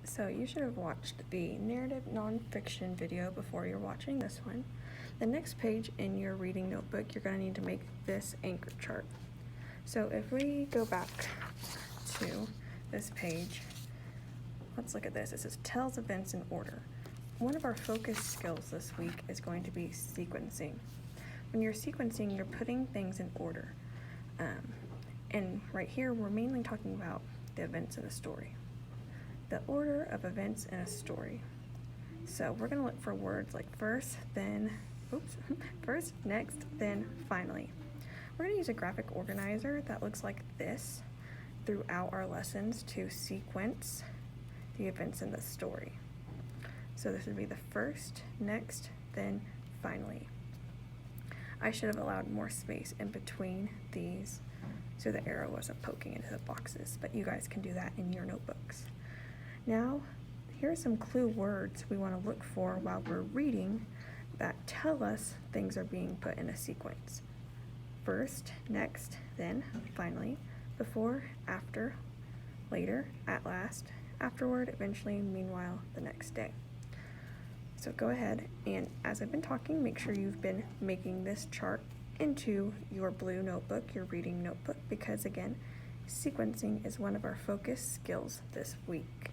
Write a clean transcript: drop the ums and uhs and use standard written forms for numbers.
So you should have watched the narrative nonfiction video before you're watching this one. The next page in your reading notebook, you're going to need to make this anchor chart. So if we go back to this page, let's look at this. It says tells events in order. One of our focus skills this week is going to be sequencing. When you're sequencing, you're putting things in order. And right here, we're mainly talking about the events in a story. The order of events in a story. So we're going to look for words like first, next, then, finally. We're going to use a graphic organizer that looks like this throughout our lessons to sequence the events in the story. So this would be the first, next, then, finally. I should have allowed more space in between these so the arrow wasn't poking into the boxes, but you guys can do that in your notebooks. Now, here are some clue words we want to look for while we're reading that tell us things are being put in a sequence. First, next, then, finally, before, after, later, at last, afterward, eventually, meanwhile, the next day. So go ahead and, as I've been talking, make sure you've been making this chart into your blue notebook, your reading notebook, because again, sequencing is one of our focus skills this week.